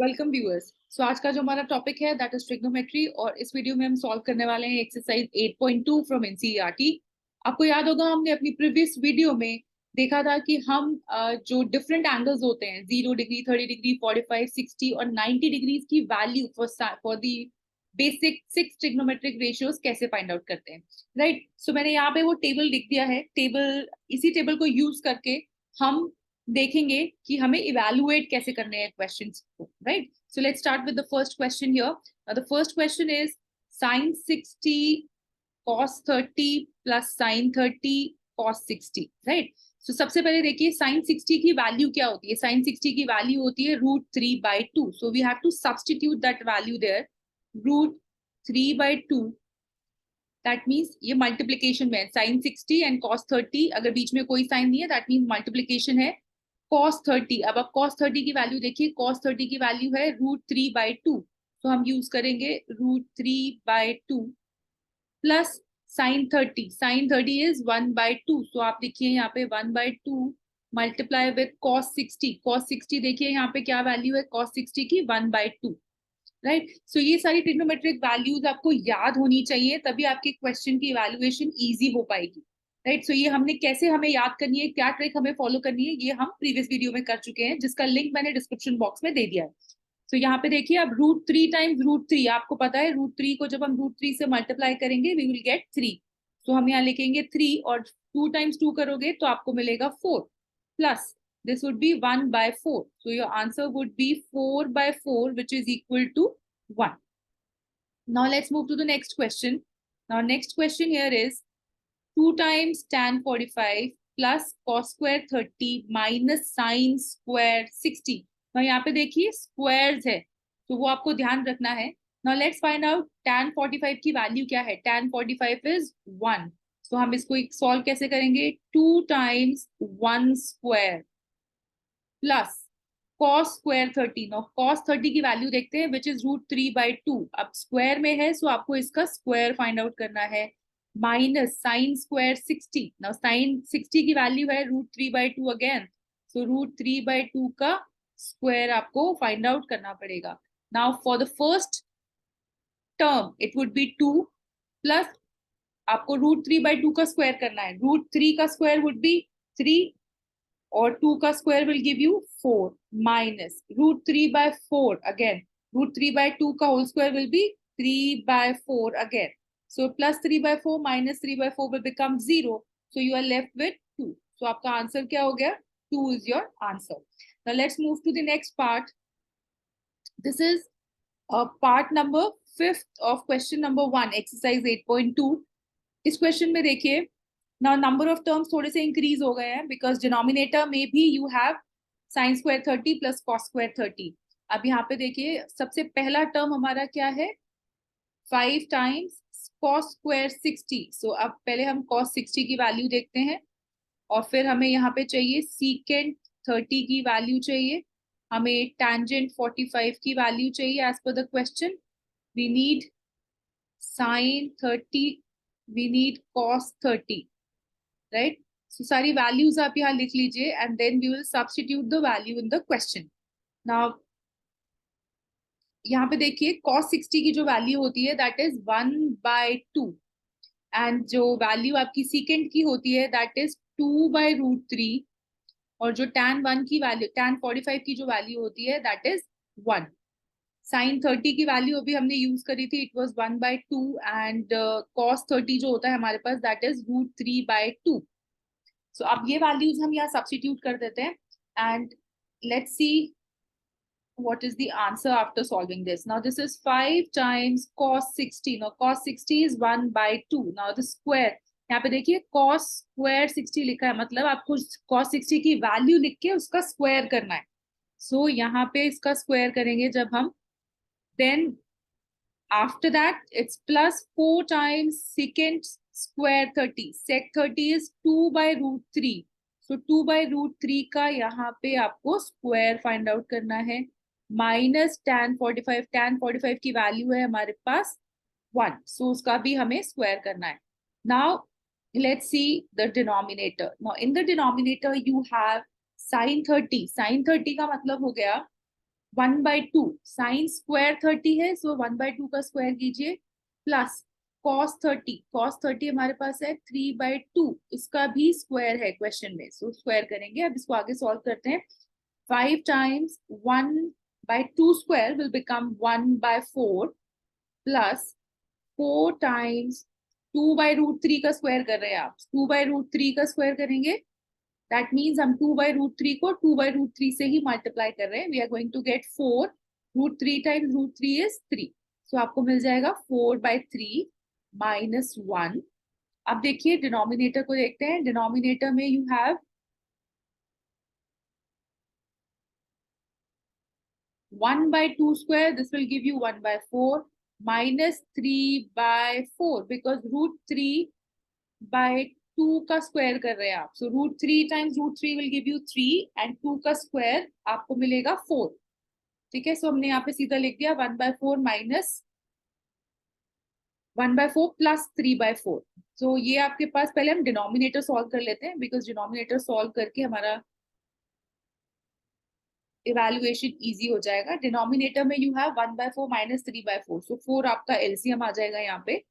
Welcome viewers. सो आज का जो हमारा टॉपिक है दैट इज ट्रिग्नोमेट्री और इस वीडियो में हम सॉल्व करने वाले हैं एक्सरसाइज 8.2 फ्रॉम एनसीईआरटी। आपको याद होगा हमने अपनी प्रीवियस वीडियो में देखा था कि हम जो डिफरेंट एंगल्स होते हैं 0 डिग्री 30 डिग्री 45 60 और 90 डिग्रीज की value for the basic 6 trigonometric ratios कैसे फाइंड आउट करते हैं। राइट, सो मैंने यहाँ पे वो टेबल लिख दिया है। इसी टेबल को यूज करके हम देखेंगे कि हमें इवैल्यूएट कैसे करने हैं क्वेश्चंस को। Right, so let's start with the first question here. The first question is sin 60 cos 30 plus sin 30 cos 60। Right, so सबसे पहले देखिए sin 60 की वैल्यू क्या होती है। sin 60 की वैल्यू होती है √3/2। So we have to substitute that value there. √3/2 that means ये मल्टीप्लीकेशन में है। sin 60 एंड cos 30 अगर बीच में कोई साइन नहीं है दैट मीन्स मल्टीप्लीकेशन है। cos 30, अब आप cos 30 की वैल्यू देखिए। cos 30 की वैल्यू है √3/2, तो हम यूज करेंगे √3/2 प्लस sin 30 इज 1/2। सो आप देखिए यहाँ पे 1/2 मल्टीप्लाई विद cos 60। cos 60 देखिए यहाँ पे क्या वैल्यू है cos 60 की 1/2। राइट, सो ये सारी ट्रिग्नोमेट्रिक वैल्यूज आपको याद होनी चाहिए, तभी आपके क्वेश्चन की इवैल्यूएशन इजी हो पाएगी। राइट, सो ये हमने कैसे हमें याद करनी है, क्या ट्रिक हमें फॉलो करनी है, ये हम प्रीवियस वीडियो में कर चुके हैं जिसका लिंक मैंने डिस्क्रिप्शन बॉक्स में दे दिया है। सो यहाँ पे देखिए अब √3 टाइम्स √3, आपको पता है √3 को जब हम √3 से मल्टीप्लाई करेंगे वी विल गेट 3। सो हम यहाँ लिखेंगे 3 और 2 टाइम्स 2 करोगे तो आपको मिलेगा 4 plus this would be 1/4. So your answer would be 4/4, which is equal to 1. Now let's move to the next question. Now next question here is 2 times tan 45 plus cos square 30 minus sin square 60. now यहाँ पे देखिए squares है तो वो आपको ध्यान रखना है। Now let's find out tan 45 की वैल्यू क्या है। tan 45 is 1. तो हम इसको एक सॉल्व कैसे करेंगे। 2 times 1 square plus cos square 30। No cos 30 की वैल्यू देखते हैं विच इज √3/2। अब स्क्वायर में है सो आपको इसका स्क्वायर फाइंड आउट करना है। Minus sine square 60। Now sine 60 की वैल्यू है √3/2 अगेन। सो √3/2 का स्क्वायर आपको फाइंड आउट करना पड़ेगा। Now for the first term it would be 2 plus आपको √3/2 का स्क्वायर करना है। √3 का स्क्वायर वुड बी 3 और 2 का square will give you 4 minus √3/4 again. √3/2 का whole square will be 3/4 again. So plus 3/4 minus 3/4 will become 0। So you are left with 2। So आपका answer क्या हो गया। 2 is your answer. Now let's move to the next part. This is part number 5th of question number 1 exercise 8.2। इस question में देखिए now number of terms थोड़े से increase हो गए हैं बिकॉज डिनोमिनेटर में भी you have sin square 30 plus cos square 30। अब यहाँ पे देखिए सबसे पहला टर्म हमारा क्या है 5 टाइम्स cos square 60। सो अब पहले हम cos 60 की वैल्यू देखते हैं और फिर हमें यहाँ पे चाहिए secant 30 की वैल्यू चाहिए, हमें tangent 45 की वैल्यू चाहिए as per the question. We need sin 30, we need cos 30। Right, so सारी वैल्यूज आप यहाँ लिख लीजिए and then we will substitute the value in the question. Now यहाँ पे देखिए cos 60 की जो वैल्यू होती है दैट इज 1/2 एंड जो वैल्यू आपकी सीकेंट की होती है दैट इज 2/√3 और जो tan 1 की वैल्यू tan 45 की जो वैल्यू होती है दैट इज 1। sin 30 की वैल्यू अभी हमने यूज करी थी इट वाज 1/2 एंड cos 30 जो होता है हमारे पास दैट इज √3/2। सो अब ये वैल्यूज हम यहाँ सब्स्टिट्यूट कर देते हैं and let's see what is the answer after solving this. Now this is 5 times cos 60. Now cos 60 is 1/2. Now the square, यहाँ पे देखिए cos square 60 लिखा है मतलब आपको cos 60 की वैल्यू लिख के उसका स्क्वायर करना है। सो यहाँ पे इसका स्क्वायर करेंगे जब हम, then after that it's plus 4 times secant square 30. sec 30 is 2/√3। सो 2/√3 का यहाँ पे आपको स्क्वायर फाइंड आउट करना है माइनस tan 45। tan 45 की वैल्यू है हमारे पास 1। सो उसका भी हमें स्क्वायर करना है। Now let's see the denominator. Now in the denominator you have sin 30। sin 30 का मतलब हो गया 1/2 साइन स्क्वायर 30 है, सो 1/2 का स्क्वायर कीजिए, प्लस cos 30 हमारे पास है 3/2, इसका भी स्क्वायर है क्वेश्चन में, सो स्क्वायर करेंगे। अब इसको आगे सॉल्व करते हैं। 5 times 1/2 square will become 1/4 plus 4 times 2/√3 का स्क्वायर कर रहे हैं आप, 2/√3 का स्क्वायर करेंगे, दैट मीन्स हम 2/√3 को 2/√3 से ही मल्टीप्लाई कर रहे हैं। We are going to get 4, √3 times √3 is 3, so आपको मिल जाएगा 4/3 माइनस 1। अब देखिए डिनोमिनेटर को देखते हैं, डिनोमिनेटर में you have 1/2 square, this will give you 1/4 minus 3/4 because √3/2 का स्क्वायर कर रहे हैं आप, so √3 times √3 will give you 3 and 2 का स्क्वायर आपको मिलेगा 4। ठीक है, सो हमने यहाँ पे सीधा लिख दिया 1/4 माइनस 1/4 प्लस 3/4। सो ये आपके पास, पहले हम डिनोमिनेटर सॉल्व कर लेते हैं बिकॉज डिनोमिनेटर सॉल्व करके हमारा इवेल्युएशन इजी हो जाएगा। डिनोमिनेटर में यू हैव 1/4 माइनस 3/4, सो 4 आपका एलसीएम आ जाएगा यहाँ पे,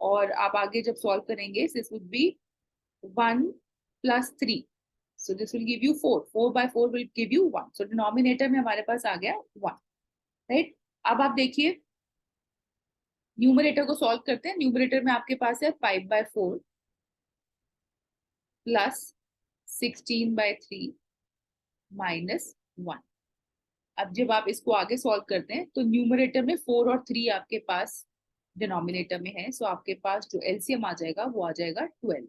और आप आगे जब सॉल्व करेंगे this would be 1 plus 3, so this will give you 4, 4/4 will give you 1, so denominator में हमारे पास आ गया 1, राइट। अब आप देखिए न्यूमरेटर को सॉल्व करते हैं। न्यूमरेटर में आपके पास है 5/4 प्लस 16/3 माइनस 1। अब जब आप इसको आगे सॉल्व करते हैं तो न्यूमरेटर में 4 और 3 आपके पास डिनोमिनेटर में है, सो आपके पास जो एलसीएम आ जाएगा वो आ जाएगा 12।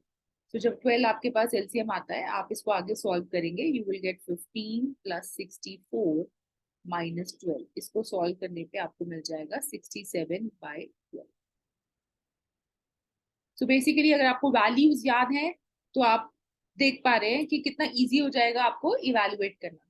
तो जब 12 आपके पास एलसीएम आता है, आप इसको आगे सॉल्व करेंगे, you will get 15 plus 64 minus 12। इसको सॉल्व करने पे आपको मिल जाएगा 67/12। सो बेसिकली अगर आपको वैल्यूज याद हैं तो आप देख पा रहे हैं कि कितना इजी हो जाएगा आपको इवेलुएट करना।